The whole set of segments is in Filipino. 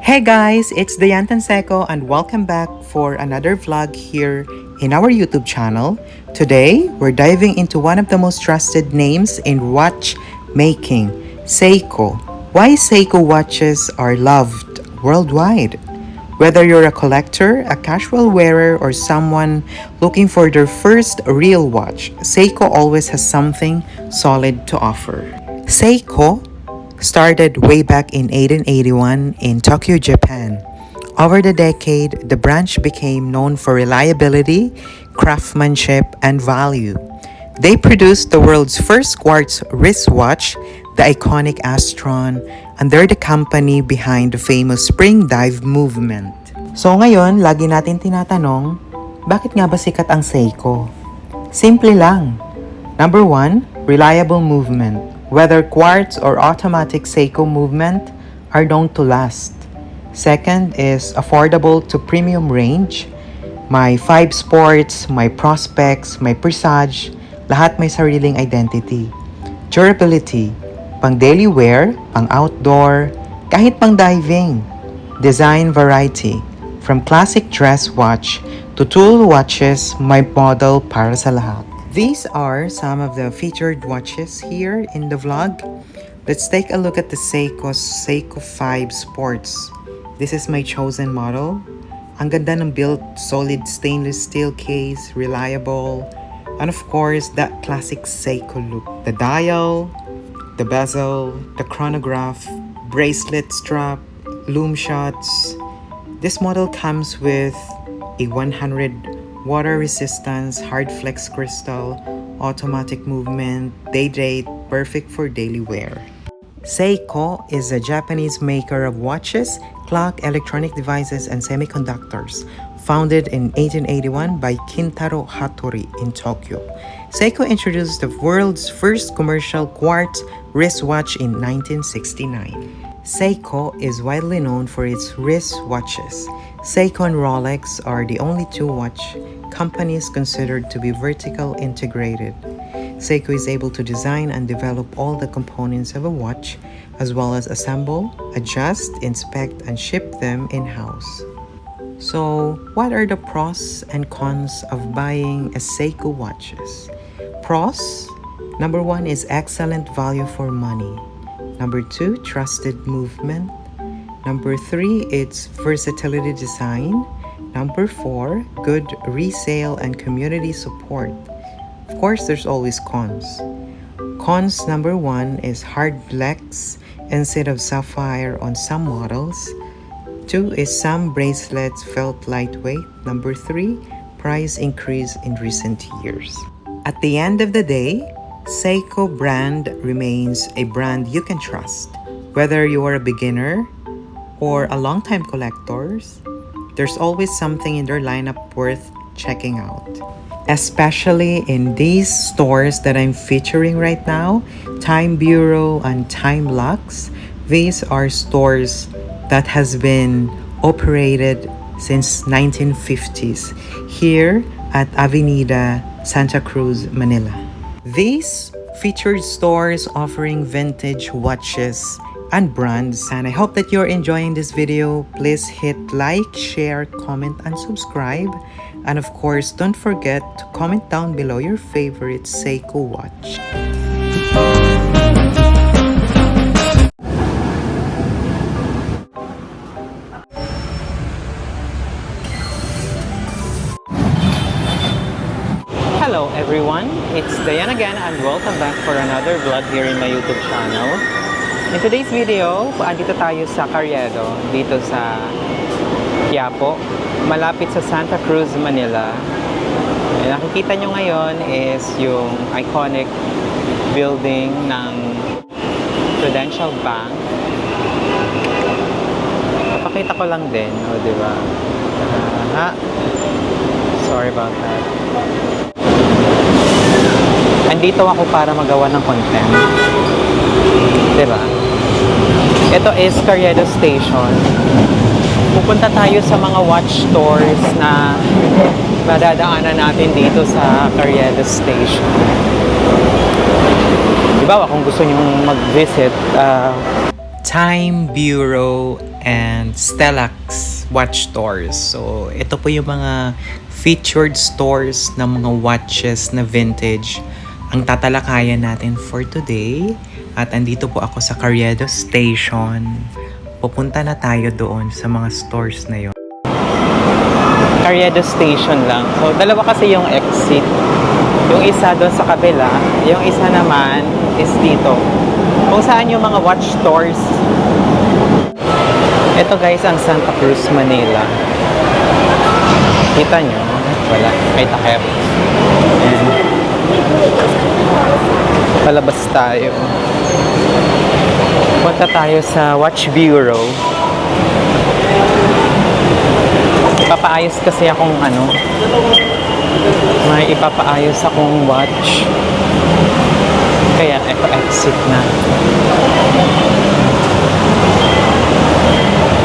Hey guys, it's Dayan Tanseco and welcome back for another vlog here in our YouTube channel. Today, we're diving into one of the most trusted names in watch making, Seiko. Why Seiko watches are loved worldwide. Whether you're a collector, a casual wearer, or someone looking for their first real watch, Seiko always has something solid to offer. Seiko started way back in 1881 in Tokyo, Japan. Over the decade, the branch became known for reliability, craftsmanship, and value. They produced the world's first quartz wristwatch, the iconic Astron, and they're the company behind the famous spring dive movement. So ngayon, lagi natin tinatanong, bakit nga ba sikat ang Seiko? Simple lang. Number 1, reliable movement. Whether quartz or automatic Seiko movement are known to last. Second is affordable to premium range. My 5 Sports, my Prospects, my Presage, lahat may sariling identity. Durability, pang daily wear, pang outdoor, kahit pang diving. Design variety, from classic dress watch to tool watches, may model para sa lahat. These are some of the featured watches here in the vlog. Let's take a look at the Seiko 5 Sports. This is my chosen model. Ang ganda ng build, solid stainless steel case, reliable, and of course, that classic Seiko look. The dial, the bezel, the chronograph, bracelet strap, lume shots. This model comes with a 100 water resistance, hard flex crystal, automatic movement, day date, perfect for daily wear. Seiko is a Japanese maker of watches, clock, electronic devices, and semiconductors. Founded in 1881 by Kintaro Hattori in Tokyo. Seiko introduced the world's first commercial quartz wristwatch in 1969. Seiko is widely known for its wristwatches. Seiko and Rolex are the only two watch companies considered to be vertical integrated. Seiko is able to design and develop all the components of a watch, as well as assemble, adjust, inspect, and ship them in-house. So, what are the pros and cons of buying a Seiko watches? Pros? Number 1 is excellent value for money. Number 2, trusted movement. Number 3, its versatility design. Number 4, good resale and community support. Of course, there's always cons. Cons number 1 is hard flex instead of sapphire on some models. 2 is some bracelets felt lightweight. Number 3, price increase in recent years. At the end of the day, Seiko brand remains a brand you can trust. Whether you are a beginner or a long-time collectors, there's always something in their lineup worth checking out. Especially in these stores that I'm featuring right now, Time Bureau and Time Lux. These are stores that has been operated since 1950s here at Avenida Santa Cruz, Manila. These featured stores offering vintage watches and brands, and I hope that you're enjoying this video. Please hit like, share, comment, and subscribe. And of course, don't forget to comment down below your favorite Seiko watch. Hello everyone, it's Dayan again and welcome back for another vlog here in my YouTube channel. In today's video, andito tayo sa Carriedo, dito sa Quiapo, malapit sa Santa Cruz, Manila. Nakikita nyo ngayon is yung iconic building ng Prudential Bank. Papakita ko lang din, di ba? Sorry about that. Andito ako para magawa ng content. Diba? Ito is Carriedo Station. Pupunta tayo sa mga watch stores na madadaanan natin dito sa Carriedo Station. Diba, kung gusto nyo mag-visit, Time Bureau and Stellax watch stores. So, ito po yung mga featured stores ng mga watches na vintage ang tatalakayan natin for today. At andito po ako sa Carriedo Station. Pupunta na tayo doon sa mga stores na yon. Carriedo Station lang. So, dalawa kasi yung exit. Yung isa doon sa kabila, yung isa naman is dito. Kung saan yung mga watch stores. Ito guys, ang Santa Cruz, Manila. Kita nyo? Wala. May takip. Ayan. Palabas tayo. Punta tayo sa Watch Bureau. Ipapaayos kasi akong may ipapaayos akong watch. Kaya ito exit na.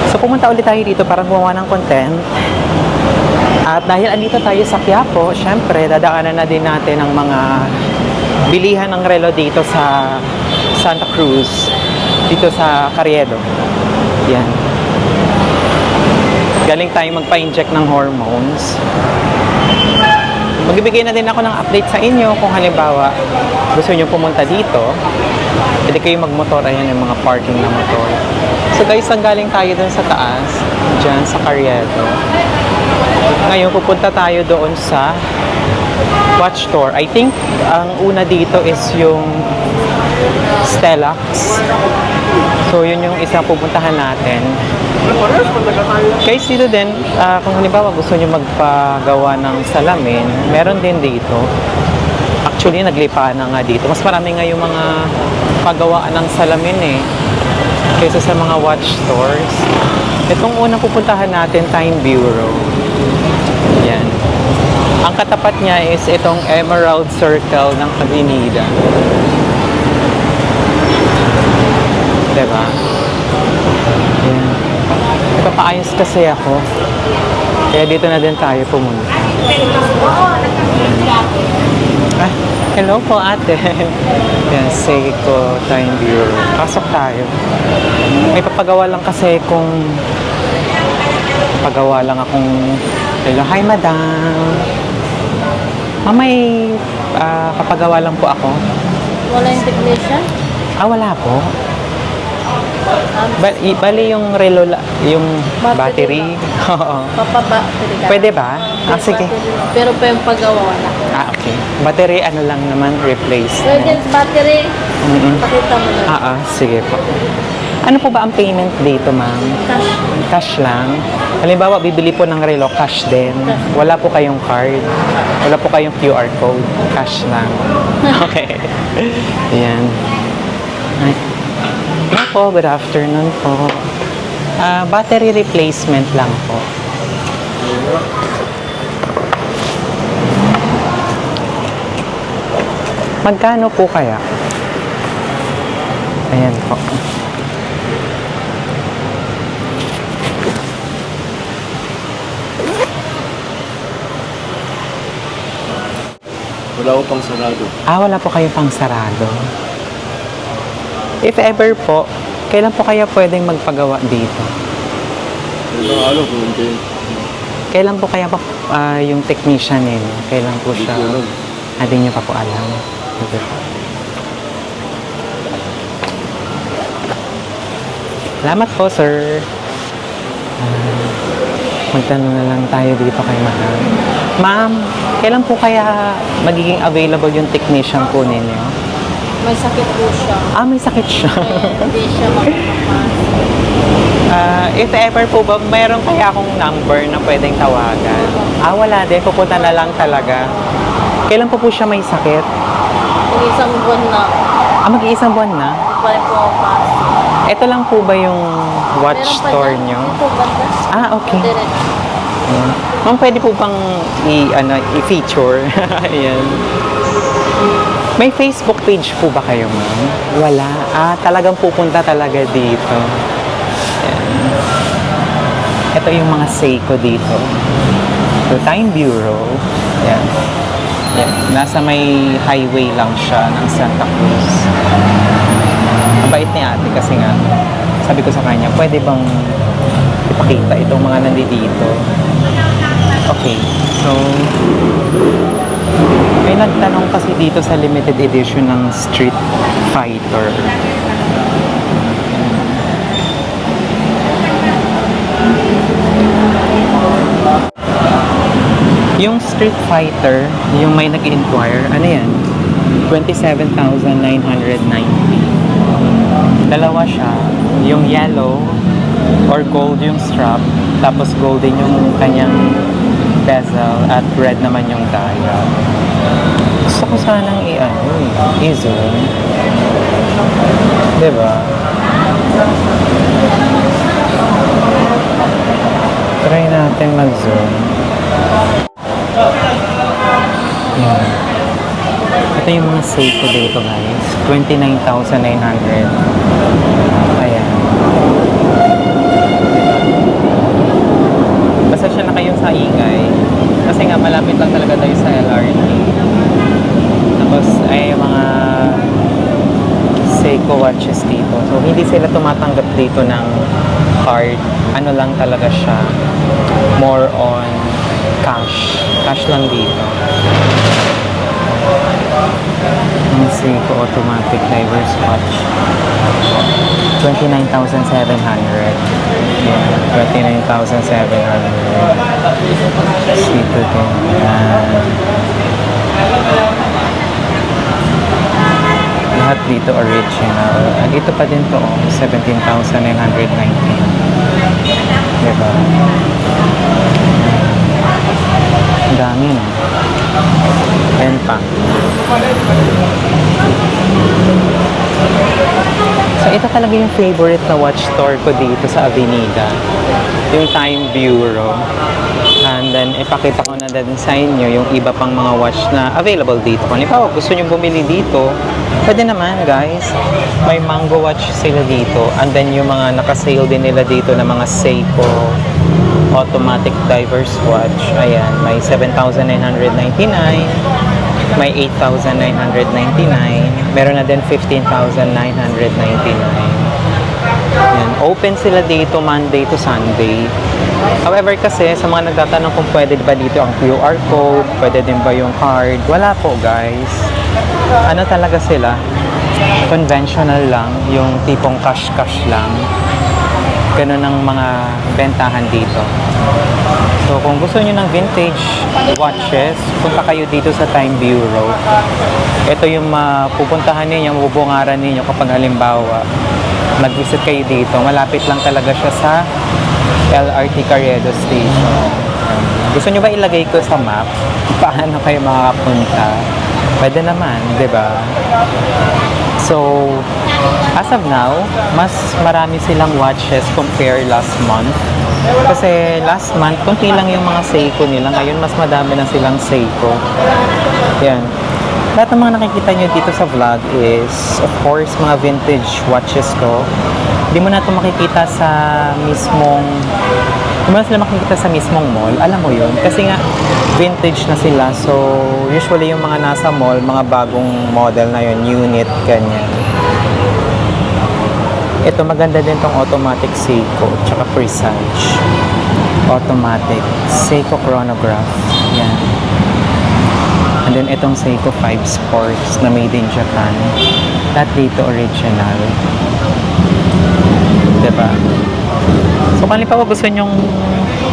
So pumunta ulit tayo dito para gumawa ng content. At dahil andito tayo sa Quiapo, syempre dadaanan na din natin ang mga bilihan ng relo dito sa Santa Cruz, dito sa Carriedo. Yan. Galing tayo magpa-inject ng hormones. Magbibigay na din ako ng update sa inyo kung halimbawa gusto nyo pumunta dito, pwede kayo magmotor. Ayan yung mga parking na motor. So guys, ang galing tayo dun sa taas, dyan sa Carriedo. Ngayon pupunta tayo doon sa watch store. I think ang una dito is yung Stellax. So yun yung isang pupuntahan natin. Guys, dito din, kung halimbawa gusto nyo magpagawa ng salamin, meron din dito. Actually, naglipaan na nga dito. Mas marami nga yung mga pagawaan ng salamin kaysa sa mga watch stores. Itong unang pupuntahan natin, Time Bureau. Yan. Ang katapat niya is itong Emerald Circle ng Avenida. Diba? Yan. Ipapaayos kasi ako. Kaya dito na din tayo pumunta. Hello po ate. Yan, Seiko Time Bureau. Pasok tayo. May papagawa lang kasi pagawa lang akong hello, hi madam. May papagawa lang po ako. Wala yung technician? Wala po. Bali yung relo, yung battery. Oo. Papabattery ka. Pwede ba? Sige. Pero pa yung paggawa na. Okay. Battery lang naman, replace. Pwede battery. Pakita mo na. Sige po. Ano po ba ang payment dito, ma'am? Cash. Cash lang. Halimbawa, bibili po ng relo, cash din. Wala po kayong card. Wala po kayong QR code. Cash lang. Okay. Ayan. Hello po, good afternoon po. Battery replacement lang po. Magkano po kaya? Ayan po. Wala ko pang sarado. Wala po kayong pang sarado. If ever po, kailan po kaya pwedeng magpagawa dito? Ano kung hindi? Kailan po kaya pa yung technician ninyo? Kailan po siya? Hindi niyo pa po alam. Salamat po, sir. Magtanong na lang tayo dito kay madam. Ma'am, kailan po kaya magiging available yung technician po ninyo? May sakit po siya. May sakit siya. Hindi siya makapapasok. If ever po ba, mayroon kaya akong number na pwedeng tawagan? Wala din. Pupunta na lang talaga. Kailan po siya may sakit? Isang buwan na. Mag-iisang buwan na? Pa rin po pasok. Ito lang po ba yung watch store nyo? Ito banda. Okay. Diretso. Ayan. Ma'am, pwede po bang i-feature? Ayan. May Facebook page po ba kayo, ma'am? Wala. Talagang pupunta talaga dito. Ayan. Ito yung mga Seiko dito. So, Time Bureau. Ayan. Ayan. Nasa may highway lang siya ng Santa Cruz. Mabait ni ate kasi nga sabi ko sa kanya, pwede bang ipakita itong mga nandito? Okay, so may nagtanong kasi dito sa limited edition ng Street Fighter. Yung Street Fighter, yung may nag-inquire, ano yan? 27,990. Dalawa siya, yung yellow or gold yung strap, tapos golden yung kanyang bezel at red naman yung dial. Gusto ko sanang i-zoom. Diba? Try natin mag-zoom. Yan. Ito yung mga Seiko dito guys. 29,900. Ayan. Basta siya na kayo sa ingay. Kasi nga malapit lang talaga tayo sa LRT. Tapos ay mga Seiko watches dito. So hindi sila tumatanggap dito ng card. Ano lang talaga siya. More on cash. Cash lang dito. Ang Seiko automatic diverse watch. 29,700. Yeah, 29,700. Seiko din. Yan. Lahat dito original. At dito pa din to, 17,919. Diba? Ang dami, no? Ayan pa. So, ito talaga yung favorite na watch store ko dito sa Avenida. Yung Time Bureau. And then, ipakita ko na din sa inyo yung iba pang mga watch na available dito. Kung ikaw gusto nyo bumili dito, pwede naman, guys. May Mango watch sila dito. And then, yung mga nakasale din nila dito na mga Seiko automatic diverse watch. Ayan, may 7,999. May 8,999. Meron na din 15,999. Ayan, open sila dito Monday to Sunday. However kasi, sa mga nagtatanong kung pwede ba dito ang QR code, pwede din ba yung card, wala po guys. Ano talaga sila? Conventional lang, yung tipong cash-cash lang. Ganun ang mga bentahan dito. So, kung gusto niyo ng vintage watches, punta kayo dito sa Time Bureau. Ito yung pupuntahan ninyo, mabubungaran ninyo kapag halimbawa mag-visit kayo dito. Malapit lang talaga siya sa LRT Carriedo Station. Gusto niyo ba ilagay ko sa map? Paano kayo makakapunta? Pwede naman, di ba? So, as of now, mas marami silang watches compare last month. Kasi last month, konti lang yung mga Seiko nila. Ngayon, mas madami na silang Seiko. Yan. Lahat ng mga nakikita nyo dito sa vlog is, of course, mga vintage watches ko. Hindi mo na ito makikita sa mismong... Hindi mo na sila makikita sa mismong mall. Alam mo yun. Kasi nga, vintage na sila. So, usually yung mga nasa mall, mga bagong model na yun, unit, ganyan. Ito, maganda din tong automatic Seiko, tsaka Presage. Automatic. Seiko chronograph. Yan. And then, itong Seiko 5 Sports na made in Japan. Lahat dito original. Diba? So, kung pa gusto nyong,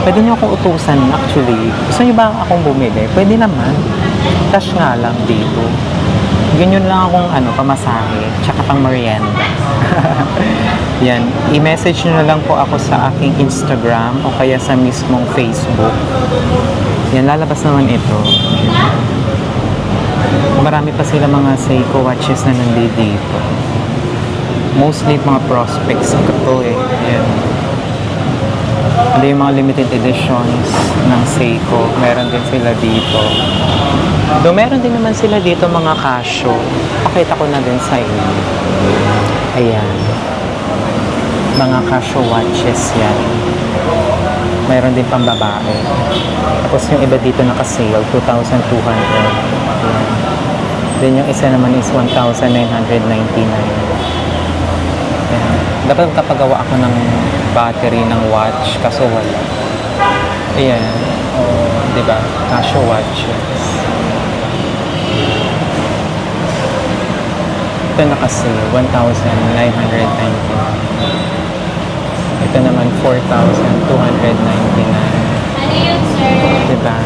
pwede nyo akong utusan actually. Gusto nyo ba akong bumili? Pwede naman. Cash nga lang dito. Ganyan lang akong pamasahe, tsaka pang merienda. Yan. I-message nyo na lang po ako sa aking Instagram o kaya sa mismong Facebook. Yan, lalabas naman ito. Marami pa sila mga Seiko watches na nandito. Mostly mga prospects ito eh. Yan. Hindi yung mga limited editions ng Seiko. Meron din sila dito. Do meron din naman sila dito mga Casio. Pakita ko na din sa inyo. Ayan. Mga Casio watches yan. Mayroon din pang babae. Tapos yung iba dito naka-sale, 2,200. Ayan. Then yung isa naman is 1,999. Ayan. Dapat kapagawa ako ng battery ng watch, kaso wala. Ayan. Di ba? Casio watches. Ito na kasi, 1,999. Ito naman, 4,299. Ano yun, sir? Diba?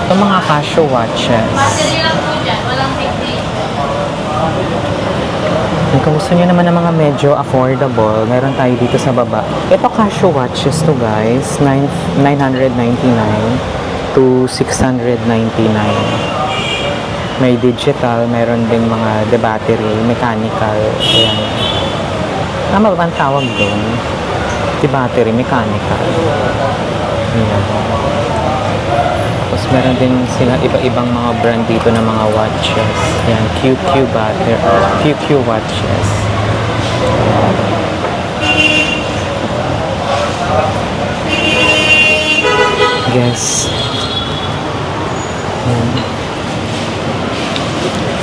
Ito mga Casio watches. Battery lang po dyan. Walang technique. Kung gusto nyo naman ng mga medyo affordable, meron tayo dito sa baba. Ito Casio watches to guys, 999 to 699. May digital, meron ding mga the battery, mechanical. Ayan. Tama ba ang tawag doon? The battery, mechanical. Ayan. Tapos meron din sila iba-ibang mga brand dito ng mga watches. Ayan, QQ battery, QQ watches. Guess.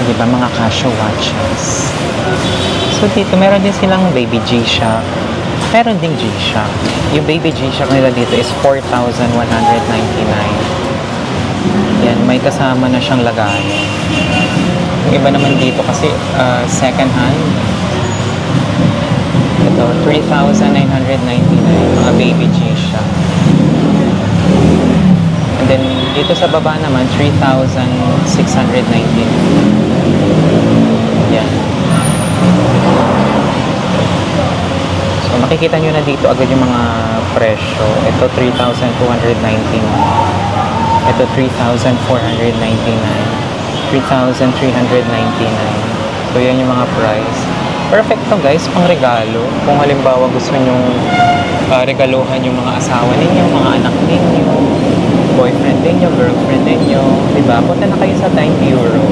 Diba mga Casio watches. So dito meron din silang baby G-Shock. Meron ding G-Shock. Yung baby G-Shock nila dito is 4,199. Yan, may kasama na siyang lagayan. Yung iba naman dito kasi second hand. Ito, 3,999. Mga baby G-Shock. And then, dito sa baba naman, 3,619. Yan. So, makikita nyo na dito agad yung mga presyo. Ito, 3,219. Ito, 3,499. 3,399. So, yan yung mga price. Perfect to guys, pang regalo. Kung halimbawa gusto nyong regaluhan yung mga asawa ninyo, mga anak ninyo, boyfriend ninyo, girlfriend ninyo, diba? Punta na kayo sa Time Bureau.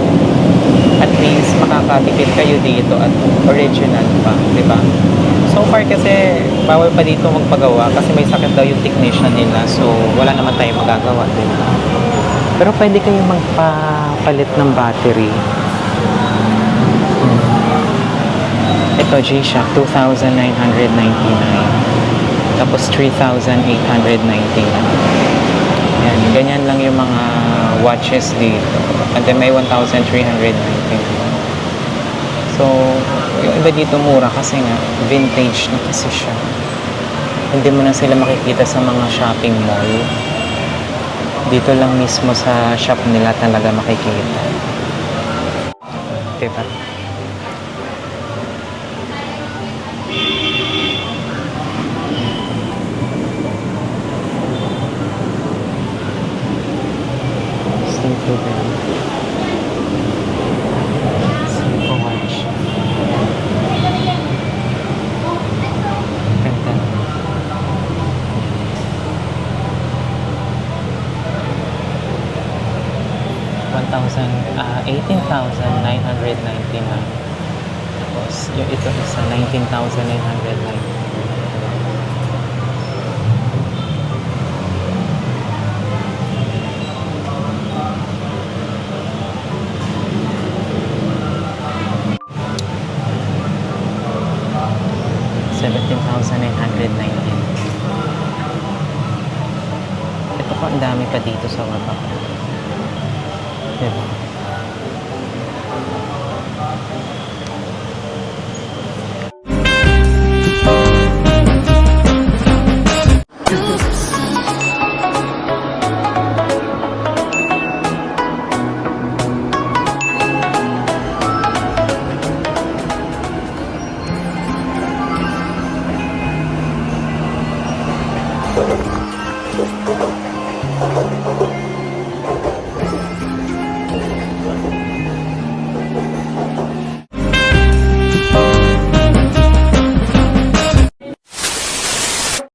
At least, makakatipid kayo dito at original pa, diba? So far kasi, bawal pa dito magpagawa kasi may sakit daw yung technician nila. So, wala naman tayo magagawa, diba? Pero pwede kayo magpapalit ng battery. Ito, G-Shock, 2,999. Tapos, 3,899. Yan, ganyan lang yung mga watches dito. And then, may 1,399. So, yung iba dito mura kasi nga, vintage na kasi siya. Hindi mo na sila makikita sa mga shopping mall. Dito lang mismo sa shop nila talaga makikita. Diba? Simple din. Simple watch. Ganda. 18,999. Tapos, yung ito isa, 19,999. $17,919. Ito po, ang dami pa dito sa baba. Diba?